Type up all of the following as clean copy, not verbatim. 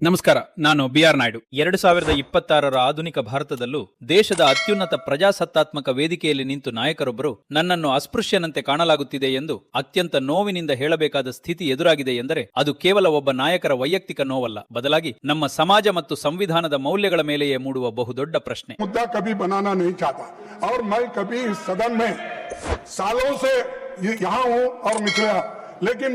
ನಮಸ್ಕಾರ, ನಾನು ಬಿಆರ್ ನಾಯ್ಡು. 2026ರ ಆಧುನಿಕ ಭಾರತದಲ್ಲೂ ದೇಶದ ಅತ್ಯುನ್ನತ ಪ್ರಜಾಸತ್ತಾತ್ಮಕ ವೇದಿಕೆಯಲ್ಲಿ ನಿಂತು ನಾಯಕರೊಬ್ಬರು ನನ್ನನ್ನು ಅಸ್ಪೃಶ್ಯನಂತೆ ಕಾಣಲಾಗುತ್ತಿದೆ ಎಂದು ಅತ್ಯಂತ ನೋವಿನಿಂದ ಹೇಳಬೇಕಾದ ಸ್ಥಿತಿ ಎದುರಾಗಿದೆ ಎಂದರೆ ಅದು ಕೇವಲ ಒಬ್ಬ ನಾಯಕರ ವೈಯಕ್ತಿಕ ನೋವಲ್ಲ, ಬದಲಾಗಿ ನಮ್ಮ ಸಮಾಜ ಮತ್ತು ಸಂವಿಧಾನದ ಮೌಲ್ಯಗಳ ಮೇಲೆಯೇ ಮೂಡುವ ಬಹುದೊಡ್ಡ ಪ್ರಶ್ನೆ. मुद्दा कभी बनाना नहीं चाहता और मैं कभी इस सदन में सालों से यहाँ हूँ और निकला, लेकिन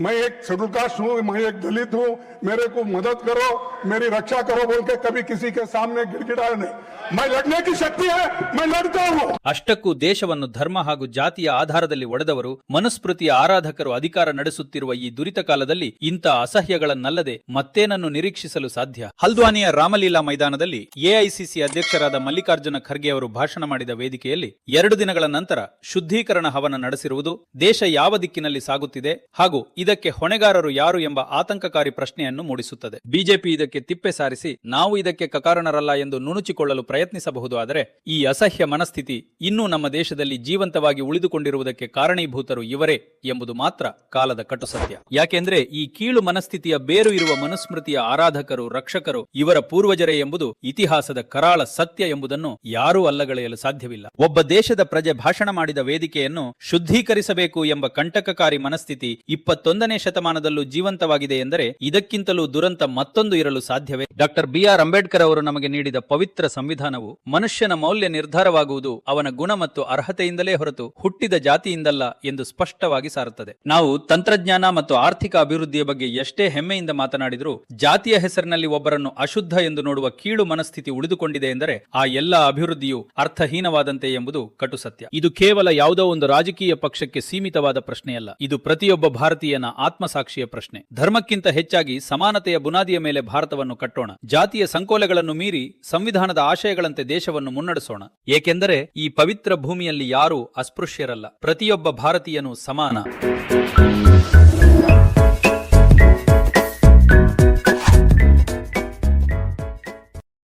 मैं एक शेड्यूल कास्ट हूँ, मैं एक दलित हूँ, मेरे को मदद करो, मेरी रक्षा करो बोल के कभी किसी के सामने गिड़गिड़ाया नहीं. मैं लड़ने की शक्ति है, मैं लड़ता हूँ. ಅಷ್ಟಕ್ಕೂ ದೇಶವನ್ನು ಧರ್ಮ ಹಾಗೂ ಜಾತಿಯ ಆಧಾರದಲ್ಲಿ ಒಡೆದವರು, ಮನುಸ್ಮೃತಿಯ ಆರಾಧಕರು ಅಧಿಕಾರ ನಡೆಸುತ್ತಿರುವ ಈ ದುರಿತ ಕಾಲದಲ್ಲಿ ಇಂಥ ಅಸಹ್ಯಗಳನ್ನಲ್ಲದೆ ಮತ್ತೇನನ್ನು ನಿರೀಕ್ಷಿಸಲು ಸಾಧ್ಯ? ಹಲ್ದ್ವಾನಿಯ ರಾಮಲೀಲಾ ಮೈದಾನದಲ್ಲಿ ಎಐಸಿಸಿ ಅಧ್ಯಕ್ಷರಾದ ಮಲ್ಲಿಕಾರ್ಜುನ ಖರ್ಗೆ ಅವರು ಭಾಷಣ ಮಾಡಿದ ವೇದಿಕೆಯಲ್ಲಿ 2 ದಿನಗಳ ನಂತರ ಶುದ್ಧೀಕರಣ ಹವನ ನಡೆಸಿರುವುದು ದೇಶ ಯಾವ ದಿಕ್ಕಿನಲ್ಲಿ ಸಾಗುತ್ತಿದೆ ಹಾಗೂ ಇದಕ್ಕೆ ಹೊಣೆಗಾರರು ಯಾರು ಎಂಬ ಆತಂಕಕಾರಿ ಪ್ರಶ್ನೆಯನ್ನು ಮೂಡಿಸುತ್ತದೆ. ಬಿಜೆಪಿ ಇದಕ್ಕೆ ತಿಪ್ಪೆ ಸಾರಿಸಿ ನಾವು ಇದಕ್ಕೆ ಕಕಾರಣರಲ್ಲ ಎಂದು ನುಣುಚಿಕೊಳ್ಳಲು ಪ್ರಯತ್ನಿಸಬಹುದು, ಆದರೆ ಈ ಅಸಹ್ಯ ಮನಸ್ಥಿತಿ ಇನ್ನೂ ನಮ್ಮ ದೇಶದಲ್ಲಿ ಜೀವಂತವಾಗಿ ಉಳಿದುಕೊಂಡಿರುವುದಕ್ಕೆ ಕಾರಣೀಭೂತರು ಇವರೇ ಎಂಬುದು ಮಾತ್ರ ಕಾಲದ ಕಟು ಸತ್ಯ. ಯಾಕೆಂದ್ರೆ ಈ ಕೀಳು ಮನಸ್ಥಿತಿಯ ಬೇರು ಇರುವ ಮನುಸ್ಮೃತಿಯ ಆರಾಧಕರು, ರಕ್ಷಕರು ಇವರ ಪೂರ್ವಜರೇ ಎಂಬುದು ಇತಿಹಾಸದ ಕರಾಳ ಸತ್ಯ ಎಂಬುದನ್ನು ಯಾರೂ ಅಲ್ಲಗಳೆಯಲು ಸಾಧ್ಯವಿಲ್ಲ. ಒಬ್ಬ ದೇಶದ ಪ್ರಜೆ ಭಾಷಣ ಮಾಡಿದ ವೇದಿಕೆಯನ್ನು ಶುದ್ಧೀಕರಿಸಬೇಕು ಎಂಬ ಕಂಟಕಕಾರಿ ಮನಸ್ಥಿತಿ 21ನೇ ಶತಮಾನದಲ್ಲೂ ಜೀವಂತವಾಗಿದೆ ಎಂದರೆ ಇದಕ್ಕಿಂತಲೂ ದುರಂತ ಮತ್ತೊಂದು ಇರಲು ಸಾಧ್ಯವೇ? ಡಾಕ್ಟರ್ ಬಿಆರ್ ಅಂಬೇಡ್ಕರ್ ಅವರು ನಮಗೆ ನೀಡಿದ ಪವಿತ್ರ ಸಂವಿಧಾನವು ಮನುಷ್ಯನ ಮೌಲ್ಯ ನಿರ್ಧಾರವಾಗುವುದು ಅವನ ಗುಣ ಮತ್ತು ಅರ್ಹತೆಯಿಂದಲೇ ಹೊರತು ಹುಟ್ಟಿದ ಜಾತಿಯಿಂದಲ್ಲ ಎಂದು ಸ್ಪಷ್ಟವಾಗಿ ಸಾರುತ್ತದೆ. ನಾವು ತಂತ್ರಜ್ಞಾನ ಮತ್ತು ಆರ್ಥಿಕ ಅಭಿವೃದ್ಧಿಯ ಬಗ್ಗೆ ಎಷ್ಟೇ ಹೆಮ್ಮೆಯಿಂದ ಮಾತನಾಡಿದರೂ ಜಾತಿಯ ಹೆಸರಿನಲ್ಲಿ ಒಬ್ಬರನ್ನು ಅಶುದ್ಧ ಎಂದು ನೋಡುವ ಕೀಳು ಮನಸ್ಥಿತಿ ಉಳಿದುಕೊಂಡಿದೆ ಎಂದರೆ ಆ ಎಲ್ಲ ಅಭಿವೃದ್ಧಿಯು ಅರ್ಥಹೀನವಾದಂತೆ ಎಂಬುದು ಕಟು ಸತ್ಯ. ಇದು ಕೇವಲ ಯಾವುದೋ ಒಂದು ರಾಜಕೀಯ ಪಕ್ಷಕ್ಕೆ ಸೀಮಿತವಾದ ಪ್ರಶ್ನೆಯಲ್ಲ, ಇದು ಪ್ರತಿಯೊಬ್ಬ ಭಾರತೀಯನ ಆತ್ಮಸಾಕ್ಷಿಯ ಪ್ರಶ್ನೆ. ಧರ್ಮಕ್ಕಿಂತ ಹೆಚ್ಚಾಗಿ ಸಮಾನತೆಯ ಬುನಾದಿಯ ಮೇಲೆ ಭಾರತವನ್ನು ಕಟ್ಟೋಣ. ಜಾತಿಯ ಸಂಕೋಲೆಗಳನ್ನು ಮೀರಿ ಸಂವಿಧಾನದ ಆಶಯಗಳಂತೆ ದೇಶವನ್ನು ಮುನ್ನಡೆಸೋಣ. ಏಕೆಂದರೆ ಈ ಪವಿತ್ರ ಭೂಮಿಯಲ್ಲಿ ಯಾರೂ ಅಸ್ಪೃಶ್ಯರಲ್ಲ, ಪ್ರತಿಯೊಬ್ಬ ಭಾರತೀಯನೂ ಸಮಾನ.